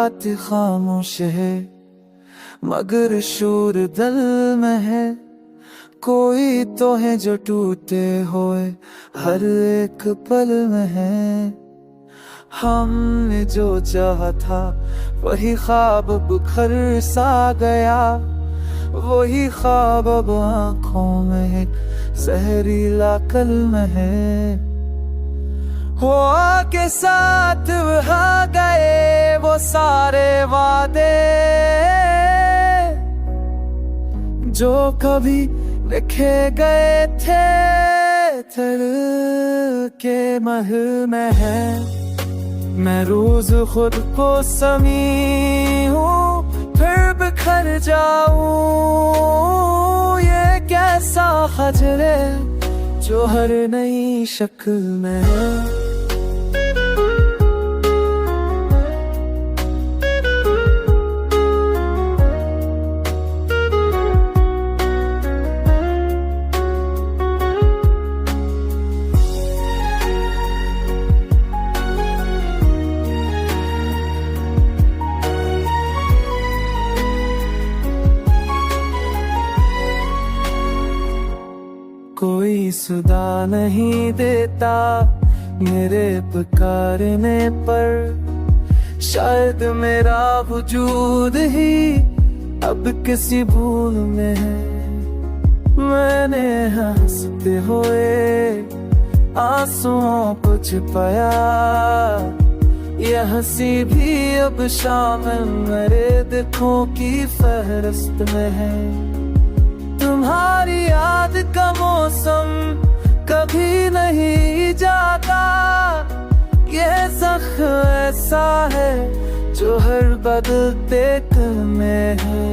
बात खामोश है, मगर शूर दिल में है। कोई तो है जो टूटे हुए हर एक पल में है। हमने जो चाहा था वही ख्वाब बिखर सा गया, वही ख्वाब अब आँखों में जहरीला कलम है। वो आके साथ बहा गए वो सारे वादे, जो कभी लिखे गए थे दिल के महल में है। मैं रोज खुद को समी हूँ फिर बिखर जाऊं, ये कैसा खजर है जो हर नई शक्ल में है। कोई सुधा नहीं देता मेरे पुकारने पर, शायद मेरा वजूद ही अब किसी भूल में है। मैंने हंसते हुए आंसुओं को छिपाया, यह हंसी भी अब शामिल मेरे दुखों की फहरिस्त में है। तुम्हारी याद का मौसम कभी नहीं जाता, ये ज़ख्म ऐसा है जो हर बदलते कल में है।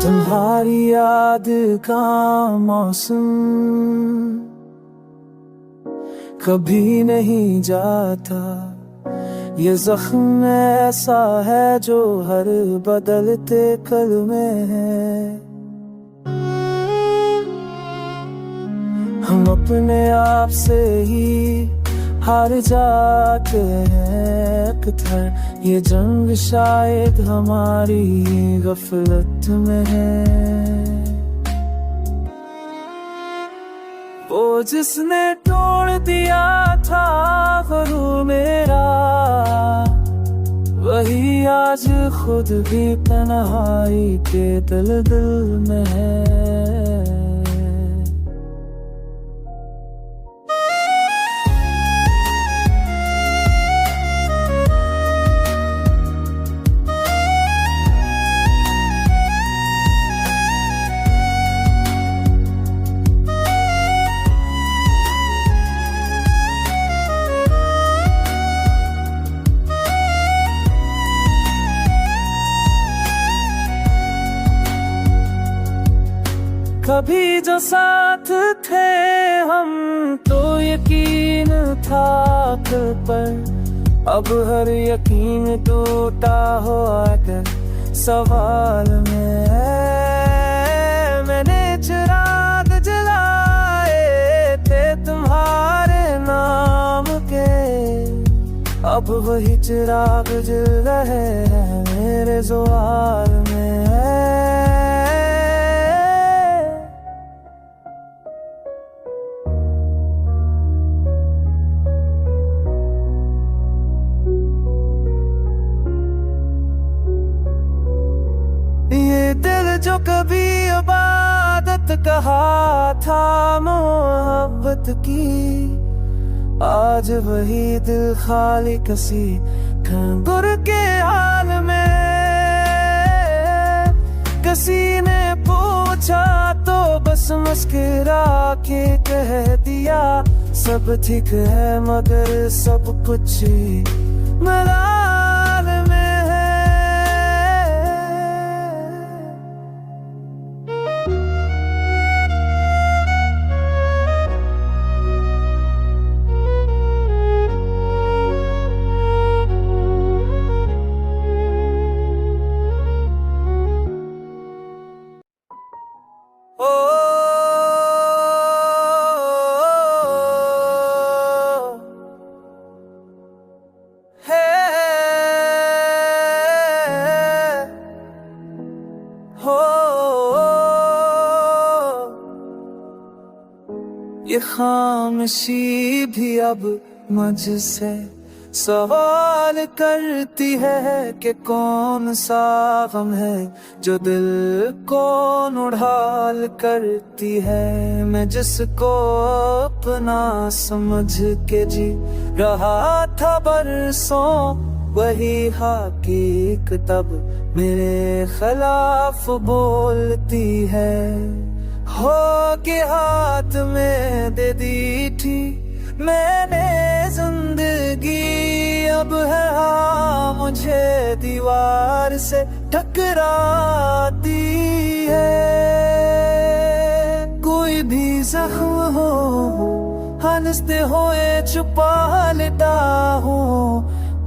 तुम्हारी याद का मौसम कभी नहीं जाता, ये जख्म ऐसा है जो हर बदलते कल में है। हम अपने आप से ही हार जाते हैं अक्सर, ये जंग शायद हमारी गफलत में है। वो जिसने तोड़ दिया था गुरूर मेरा, वही आज खुद भी तन्हाई के दिल में है। कभी जो साथ थे हम तो यकीन था दिल पर, अब हर यकीन टूटा हो आकर सवाल में है। मैंने चिराग जलाए थे तुम्हारे नाम के, अब वही चिराग जल रहे हैं मेरे ज़ुआर में है। जो कभी इबादत कहा था मोहब्बत की, आज वही दिल खाली कसी खंगुर के हाल में। किसी ने पूछा तो बस मुस्कुरा के कह दिया, सब ठीक है मगर सब कुछ मलाल में है। ये खामोशी भी अब मुझसे सवाल करती है कि कौन सा गम है जो दिल को उड़ाल करती है। मैं जिसको अपना समझ के जी रहा था बरसों, वही हकीकत अब मेरे खिलाफ बोलती है। हो के हाथ में दे दी थी मैंने जिंदगी, अब है हाँ मुझे दीवार से टकराती है। कोई भी जख्म हो हंसते हुए छुपा लेता हो,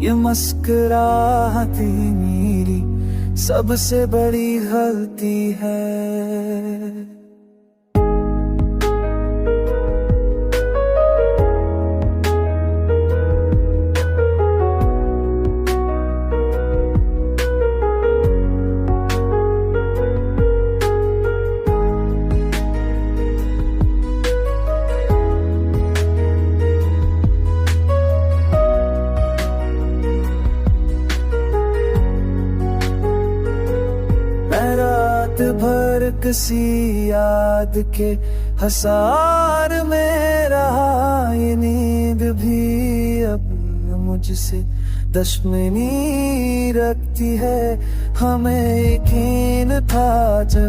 ये मुस्कुराहटी मेरी सबसे बड़ी गलती है। भर किसी याद के हसार में रहा, ये नींद भी अब मुझसे दुश्मनी रखती है। हमें यकीन था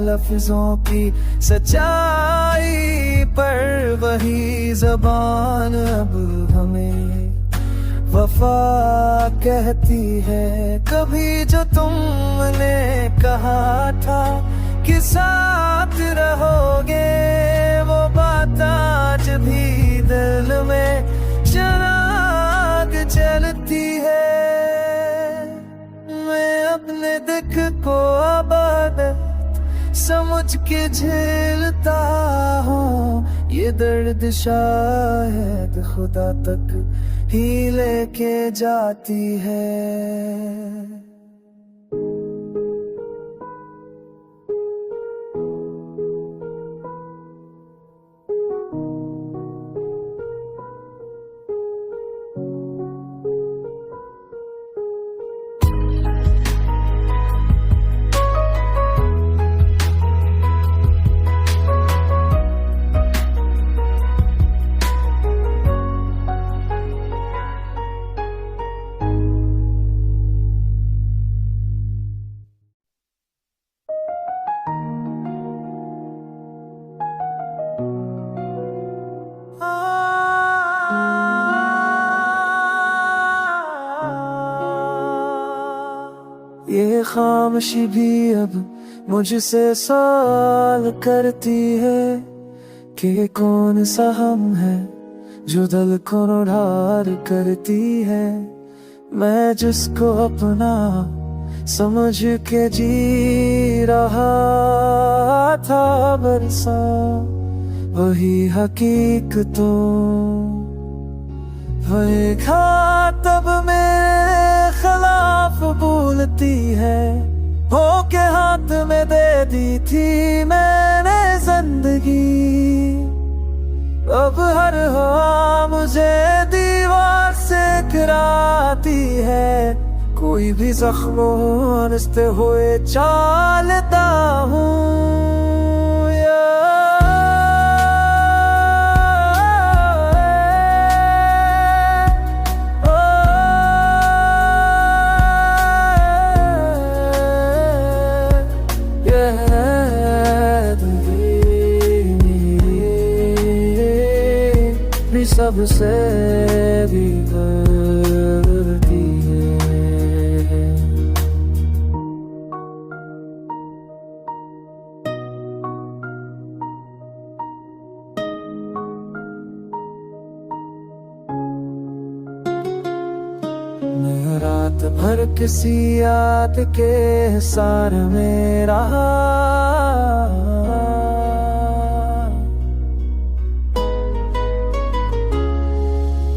लफ्जों की सच्चाई पर, वही जबान अब हमें वफा कहती है। कभी जो तुमने कहा था कि साथ रहोगे, वो बात आज भी दिल में शराब चलती है। मैं अपने दुख को आबाद समझ के झेलता हूँ, ये दर्द शायद खुदा तक ही लेके जाती है। ये खामोशी भी अब मुझसे सवाल करती है कि कौन सा हम है जो दिल को उधार करती है। मैं जिसको अपना समझ के जी रहा था बरसा, वही हकीकतों वही खातब में खिलाफ बोलती है। हो के हाथ में दे दी थी मैंने जिंदगी, अब हर हवा मुझे दीवार से गिराती है। कोई भी जख्म हंसते हुए चालता हूँ सबसे भी करती है। मैं रात भर किसी याद के सार में रहा,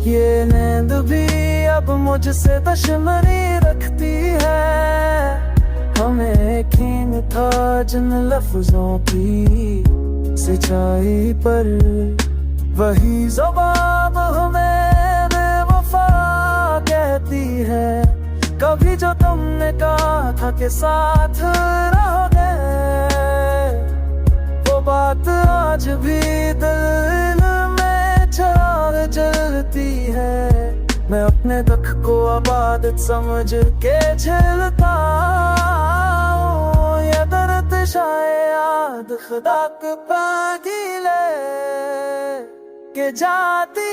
ये नींद भी अब मुझसे दुश्मनी रखती है। हमें यकीन था जिन लफ्जों की सच्चाई पर, वही ज़बान हमें बेवफा कहती है। कभी जो तुमने कहा था कि साथ रहोगे, वो बात आज भी दिल जलती है। मैं अपने दुख को आबादत समझ के झेलता हूँ। ये दर्द शायद खुदा के पागीले के जाती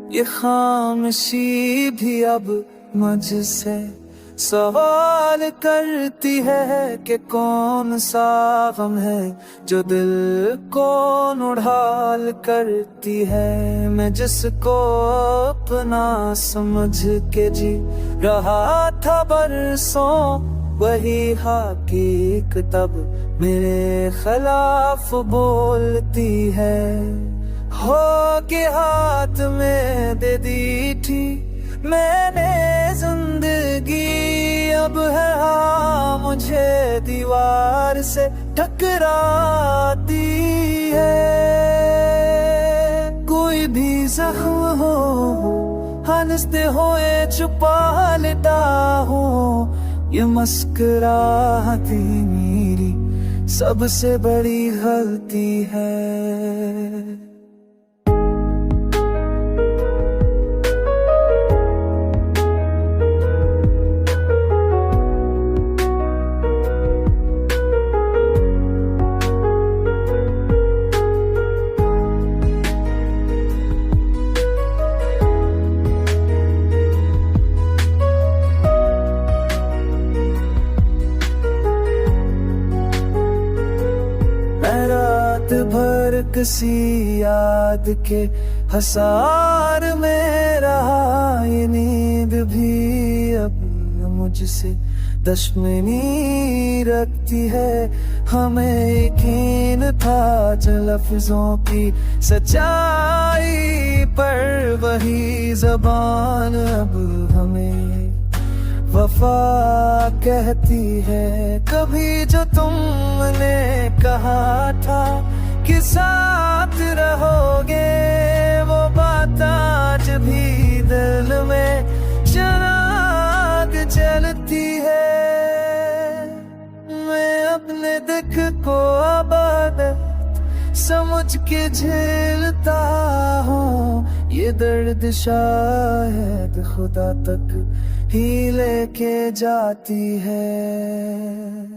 ये खामोशी भी अब मुझसे सवाल करती है कि कौन सा गम है जो दिल को उड़ाल करती है। मैं जिसको अपना समझ के जी रहा था बरसों, वही हकीकत अब मेरे खिलाफ बोलती है। हो के हाथ में दे दी थी मैंने जिंदगी, अब है हाँ मुझे दीवार से टकराती है। कोई भी जख्म हो हंसते हुए छुपा लेता हूँ, ये मुस्कुराहटी मेरी सबसे बड़ी गलती है। भर किसी याद के हसार में रहा, ये नींद भी अब मुझसे दुश्मनी रखती है। हमें यकीन था जो लफ्जों की सच्चाई पर, वही ज़बान अब हमें वफा कहती है। कभी जो तुमने कहा था कि साथ रहोगे, वो बात आज भी दिल में चिराग जलती है। मैं अपने दुख को आबादत समझ के झेलता हूँ, ये दर्द शायद खुदा तक ही लेके जाती है।